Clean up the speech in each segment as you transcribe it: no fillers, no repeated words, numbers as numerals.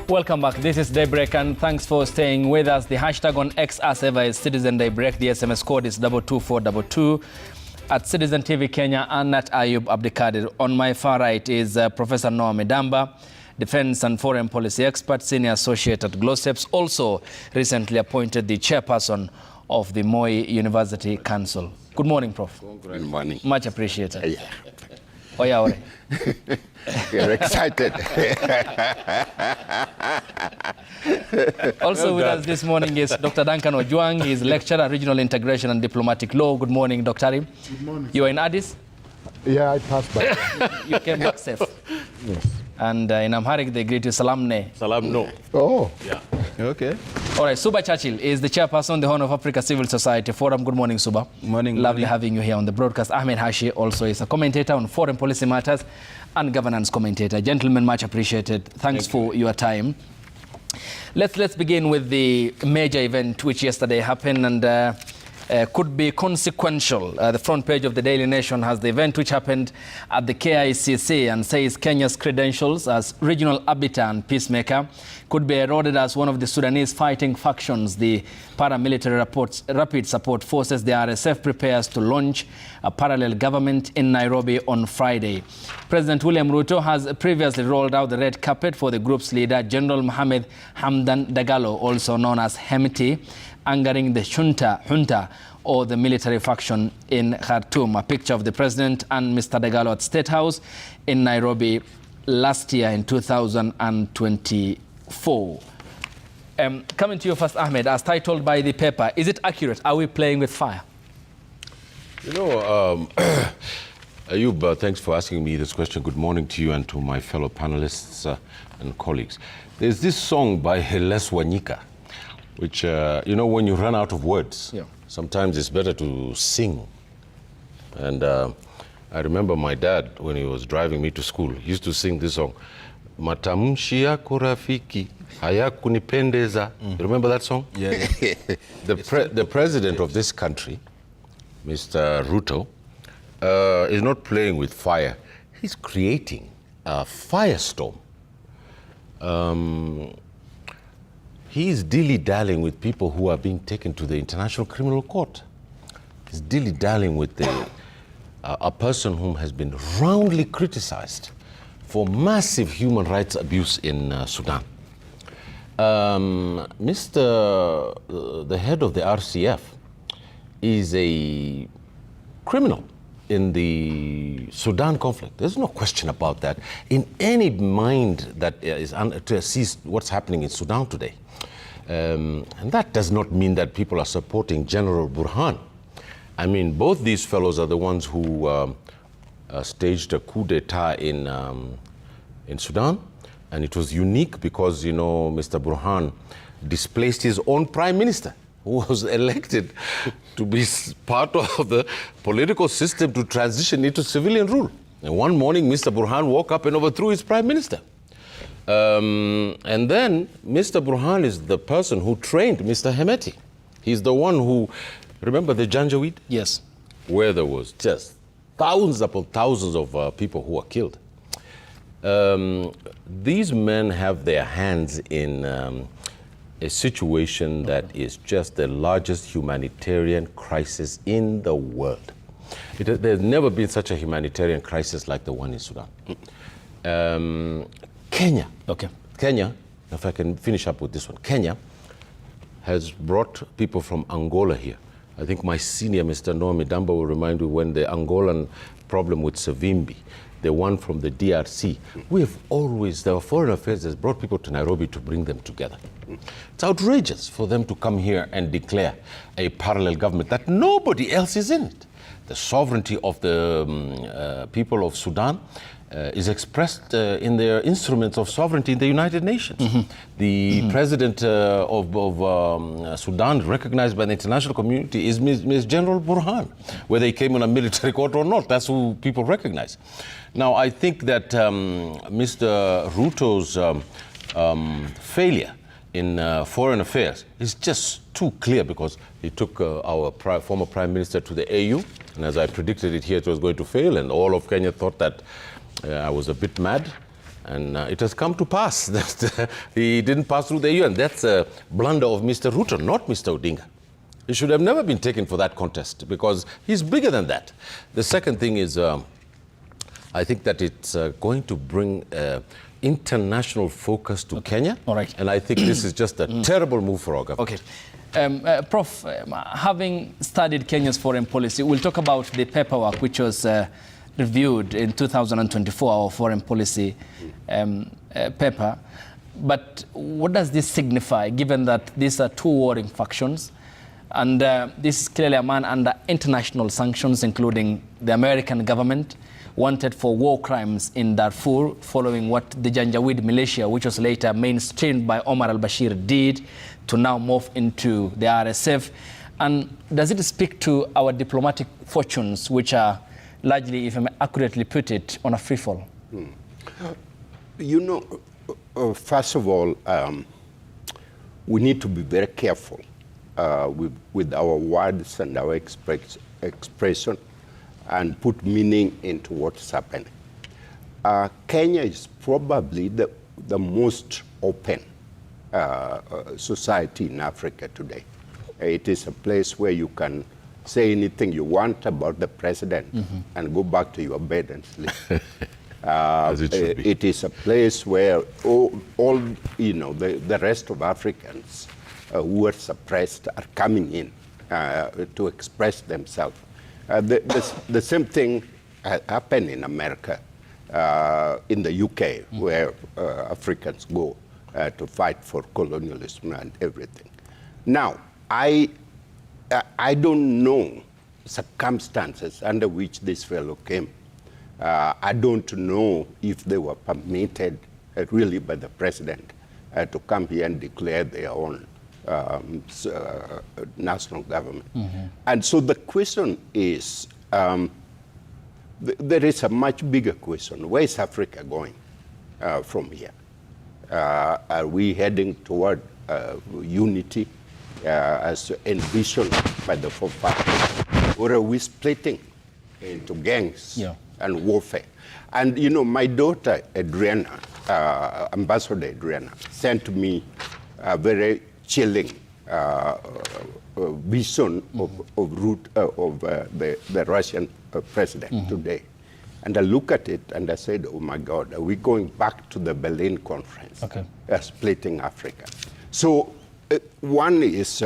Welcome back. This is Daybreak, and thanks for staying with us. The hashtag on X as ever is Citizen Daybreak. The SMS code is 22422. At Citizen TV Kenya and at Ayub Abdikadir. On my far right is Professor Noah Medamba, Defense and Foreign Policy Expert, Senior Associate at GLOSEPS, also recently appointed the Chairperson of the Moi University Council. Good morning, Prof. Good morning. Much appreciated. Yeah. Oya. You're excited. Also with us this morning is Dr. Duncan Ojwang. He is lecturer, Regional Integration and Diplomatic Law. Good morning, Dr. Arim. Good morning. You are in Addis? Yeah, I passed by. You came back safe. Yes. And in Amharic, they greet you Salam Ne. Salam no. Oh. Yeah. Okay. All right, Suba Churchill is the chairperson of the Horn of Africa Civil Society Forum. Good morning, Suba. Morning. Lovely having you here on the broadcast. Ahmed Hashi also is a commentator on foreign policy matters and governance commentator. Gentlemen, much appreciated. Thanks for your time. Let's begin with the major event which yesterday happened and could be consequential. The front page of the Daily Nation has the event which happened at the KICC and says Kenya's credentials as regional arbiter and peacemaker could be eroded as one of the Sudanese fighting factions, the paramilitary Rapid Support Forces, the RSF, prepares to launch a parallel government in Nairobi on Friday. President William Ruto has previously rolled out the red carpet for the group's leader, General Mohamed Hamdan Dagalo, also known as Hemeti, angering the junta or the military faction in Khartoum. A picture of the president and Mr. Dagalo at State House in Nairobi last year in 2024. Coming to you first, Ahmed, as titled by the paper, is it accurate? Are we playing with fire? You know, Ayub, thanks for asking me this question. Good morning to you and to my fellow panelists and colleagues. There's this song by Les Wanyika, which, you know, when you run out of words, sometimes it's better to sing. And I remember my dad, when he was driving me to school, he used to sing this song, Matamshi yako rafiki, hayakunipendeza. You remember that song? Yeah. The president of this country, Mr. Ruto, is not playing with fire. He's creating a firestorm. He's dilly-dallying with people who are being taken to the International Criminal Court. He's dilly-dallying with a person whom has been roundly criticized for massive human rights abuse in Sudan. The head of the RCF is a criminal in the Sudan conflict. There's no question about that. In any mind that is to see what's happening in Sudan today. And that does not mean that people are supporting General Burhan. I mean, both these fellows are the ones who staged a coup d'etat in Sudan. And it was unique because, you know, Mr. Burhan displaced his own prime minister, who was elected to be part of the political system to transition into civilian rule. And one morning, Mr. Burhan woke up and overthrew his prime minister. And then Mr. Burhan is the person who trained Mr. Hemeti. He's the one who, remember the Janjaweed? Yes. Where there was just thousands upon thousands of people who were killed. These men have their hands in a situation that is just the largest humanitarian crisis in the world. There's never been such a humanitarian crisis like the one in Sudan. Kenya, if I can finish up with this one. Kenya has brought people from Angola here. I think my senior, Mr. Noah Medamba, will remind you when the Angolan problem with Savimbi, the one from the DRC, our foreign affairs has brought people to Nairobi to bring them together. It's outrageous for them to come here and declare a parallel government that nobody else is in it. The sovereignty of the people of Sudan is expressed in their instruments of sovereignty in the United Nations. The president of Sudan, recognized by the international community, is Ms. General Burhan. Whether he came on a military court or not, that's who people recognize. Now, I think that Mr. Ruto's failure in foreign affairs is just too clear because he took our former prime minister to the AU, and as I predicted it here, it was going to fail, and all of Kenya thought that I was a bit mad. And it has come to pass that he didn't pass through the UN. That's a blunder of Mr. Ruto, not Mr. Odinga. He should have never been taken for that contest because he's bigger than that. The second thing is, I think that it's going to bring international focus to Kenya. All right. And I think this is just a terrible move for our government. Okay. Prof, having studied Kenya's foreign policy, we'll talk about the paperwork which was reviewed in 2024, our foreign policy paper. But what does this signify, given that these are two warring factions? And this is clearly a man under international sanctions, including the American government, wanted for war crimes in Darfur, following what the Janjaweed militia, which was later mainstreamed by Omar al-Bashir, did to now morph into the RSF. And does it speak to our diplomatic fortunes, which are largely, if I may accurately put it, on a free fall? You know, first of all, we need to be very careful with our words and our expression and put meaning into what's happening. Kenya is probably the most open society in Africa today. It is a place where you can say anything you want about the president and go back to your bed and sleep. As it should be. It is a place where all you know, the rest of Africans who are suppressed are coming in to express themselves. The same thing happened in America, in the UK, where Africans go to fight for colonialism and everything. Now, I don't know circumstances under which this fellow came. I don't know if they were permitted really by the president to come here and declare their own national government. And so the question is, there is a much bigger question. Where is Africa going from here? Are we heading toward unity as envisioned by the forefathers? Or are we splitting into gangs and warfare? And you know, my daughter Adriana, Ambassador Adriana, sent me a very chilling vision of the Russian president today. And I look at it and I said, oh my God, are we going back to the Berlin conference, splitting Africa? So one is,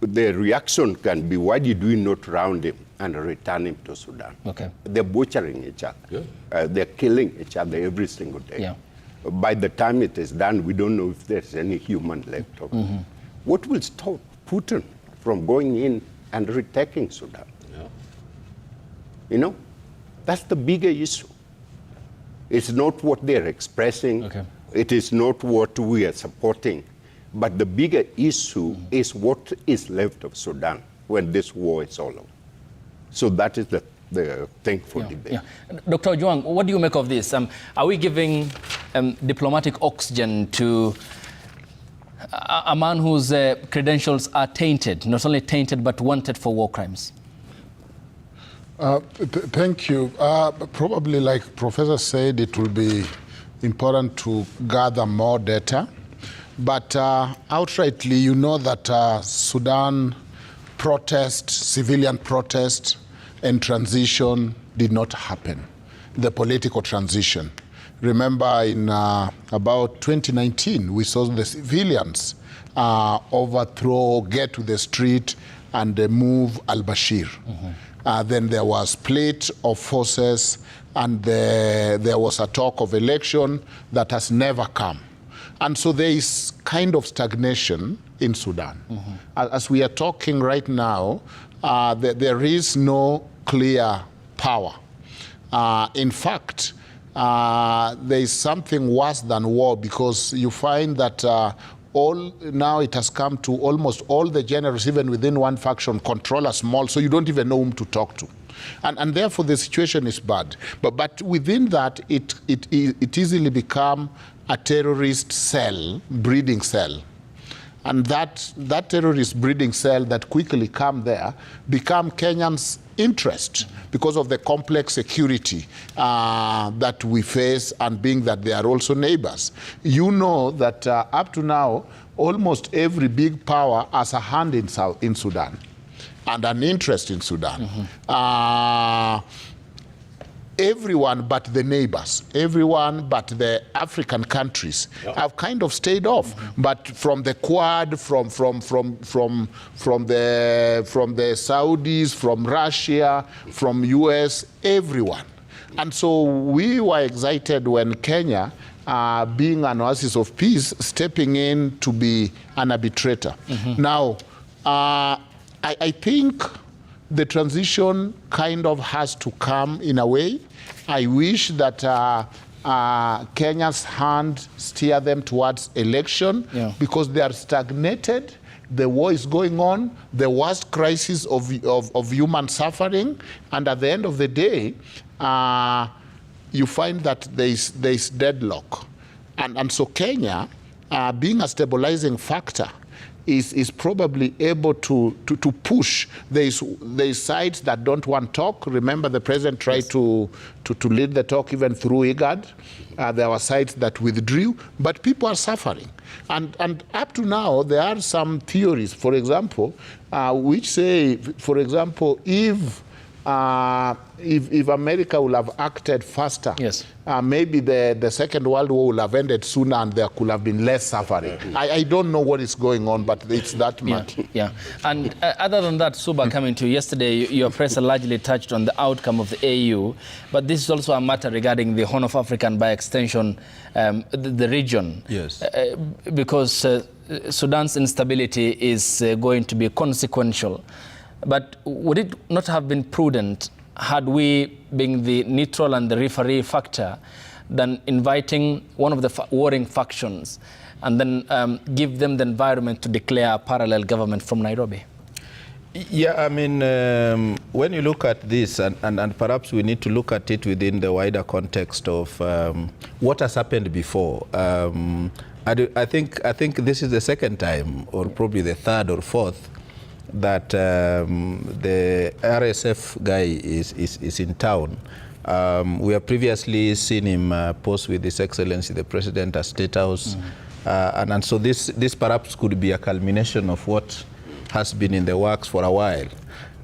the reaction can be, why did we not round him and return him to Sudan? They're butchering each other. They're killing each other every single day. By the time it is done, we don't know if there's any human left. What will stop Putin from going in and retaking Sudan? You know, that's the bigger issue. It's not what they're expressing. It is not what we are supporting. But the bigger issue is what is left of Sudan when this war is all over. So that is the thing for debate. Dr. Ojwang, what do you make of this? Are we giving diplomatic oxygen to a man whose credentials are tainted, not only tainted, but wanted for war crimes? Thank you. Probably, like Professor said, it will be important to gather more data. But outrightly, you know that Sudan protest, civilian protest, and transition did not happen, the political transition. Remember in about 2019, we saw the civilians overthrow, get to the street, and move al-Bashir. Then there was split of forces, and there was a talk of election that has never come. And so there is kind of stagnation in Sudan. As we are talking right now, there is no clear power. In fact, there is something worse than war, because you find that now it has come to almost all the generals, even within one faction, control a small, so you don't even know whom to talk to. And therefore the situation is bad. But within that, it easily become a terrorist cell, breeding cell. And that terrorist breeding cell that quickly come there become Kenyans' interest because of the complex security that we face, and being that they are also neighbors. You know that up to now, almost every big power has a hand in Sudan and an interest in Sudan. Everyone but the neighbors, everyone but the African countries have kind of stayed off. But from the Quad, from the Saudis, from Russia, from US, everyone. And so we were excited when Kenya, being an oasis of peace, stepping in to be an arbitrator. Now, I think the transition kind of has to come in a way. I wish that Kenya's hand steer them towards election, because they are stagnated. The war is going on, the worst crisis of human suffering, and at the end of the day, you find that there is deadlock. And so Kenya, being a stabilizing factor, is probably able to push. There's sides that don't want talk. Remember, the president tried to lead the talk even through IGAD. There were sides that withdrew, but people are suffering. And up to now, there are some theories, for example, which say, for example, if America would have acted faster, maybe the Second World War would have ended sooner and there could have been less suffering. I don't know what is going on, but it's that much. And other than that, Suba, coming to you, yesterday, your press largely touched on the outcome of the AU, but this is also a matter regarding the Horn of Africa and, by extension, the region. Because Sudan's instability is going to be consequential. But would it not have been prudent, had we, being the neutral and the referee factor, than inviting one of the warring factions and then give them the environment to declare a parallel government from Nairobi? Yeah, I mean, when you look at this, and perhaps we need to look at it within the wider context of what has happened before. I think this is the second time, or probably the third or fourth, that the RSF guy is in town. We have previously seen him post with His Excellency the President at State House, and so this perhaps could be a culmination of what has been in the works for a while.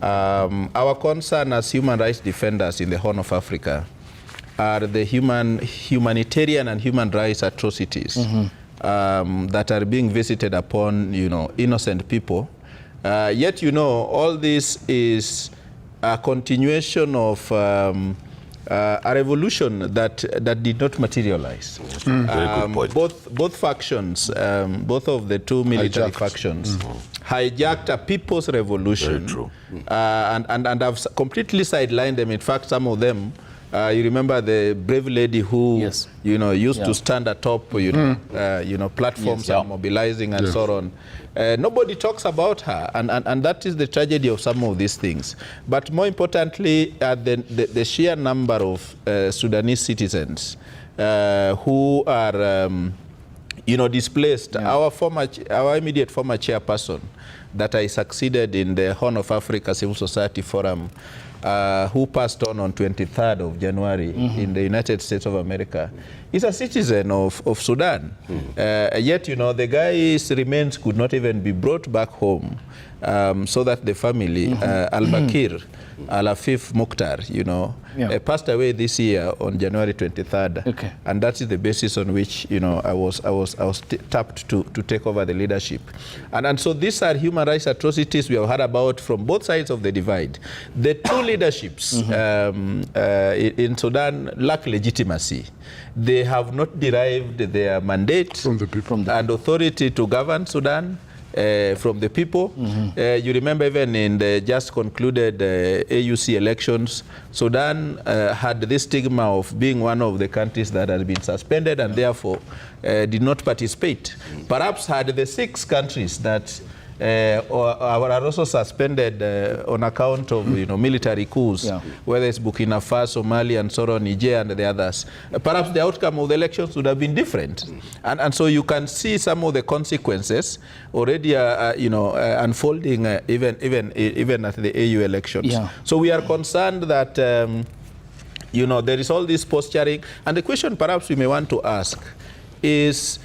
Our concern as human rights defenders in the Horn of Africa are the humanitarian and human rights atrocities that are being visited upon, innocent people. Yet, all this is a continuation of a revolution that did not materialize. Very good point. Both factions, both of the two military factions, hijacked a people's revolution. Very true. And have completely sidelined them. In fact, some of them, you remember the brave lady who, used to stand atop, platforms and mobilizing and so on. Nobody talks about her, and that is the tragedy of some of these things. But more importantly, the sheer number of Sudanese citizens who are, displaced. Our immediate former chairperson that I succeeded in the Horn of Africa Civil Society Forum, who passed on 23rd of January in the United States of America, is a citizen of Sudan. Yet, the guy's remains could not even be brought back home, so that the family, Al-Bakir, Al-Afif Mukhtar, passed away this year on January 23rd. And that is the basis on which, I was tapped to take over the leadership. And so these are human rights atrocities we have heard about from both sides of the divide. The two leaderships in Sudan lack legitimacy. They have not derived their mandate from the people and authority to govern Sudan from the people. You remember even in the just concluded AUC elections, Sudan had this stigma of being one of the countries that had been suspended and therefore did not participate. Perhaps had the 6 countries that are also suspended on account of military coups, whether it's Burkina Faso, Mali, and so on, Niger, and the others. Perhaps the outcome of the elections would have been different, and so you can see some of the consequences already, unfolding even at the AU elections. So we are concerned that there is all this posturing, and the question perhaps we may want to ask is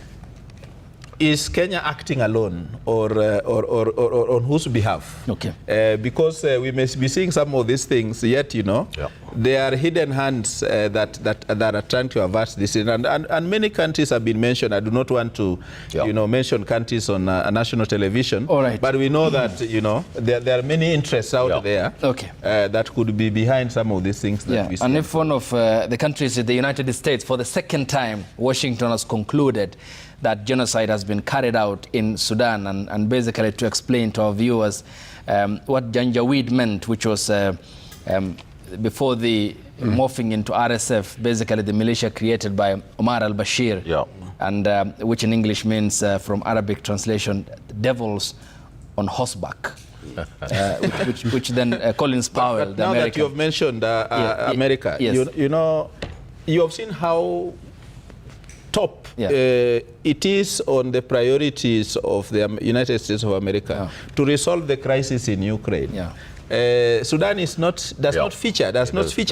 Kenya acting alone or on whose behalf? Okay. Because we may be seeing some of these things, yet, there are hidden hands that are trying to avert this. And many countries have been mentioned. I do not want to, mention countries on national television. All right. But we know that, there are many interests out there that could be behind some of these things that we see. And if one of the countries is the United States, for the second time, Washington has concluded that genocide has been carried out in Sudan, and basically to explain to our viewers what Janjaweed meant, which was before the morphing into RSF, basically the militia created by Omar al-Bashir, and which in English means, from Arabic translation, devils on horseback. which then Collins Powell, but now that you have mentioned America, you have seen how top it is on the priorities of the United States of America to resolve the crisis in Ukraine. Sudan does not feature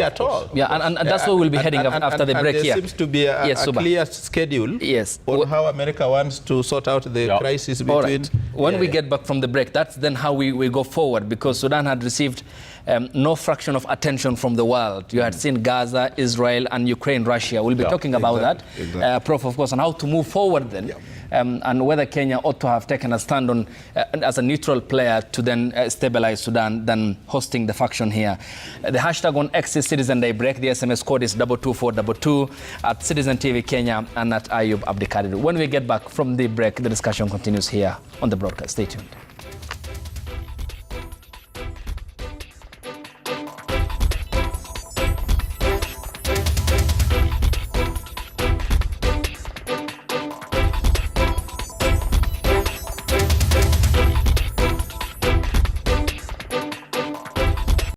at all. And that's where we'll be heading after the break. There seems to be a clear schedule on how America wants to sort out the crisis between. When we get back from the break, that's then how we go forward, because Sudan had received no fraction of attention from the world. You had seen Gaza, Israel, and Ukraine, Russia. We'll be talking about that, Prof, of course, and how to move forward then. And whether Kenya ought to have taken a stand on as a neutral player to then stabilize Sudan than hosting the faction here. The hashtag on X is Citizen Daybreak. The SMS code is 22422 at Citizen TV Kenya and at Ayub Abdikadir. When we get back from the break, the discussion continues here on the broadcast. Stay tuned.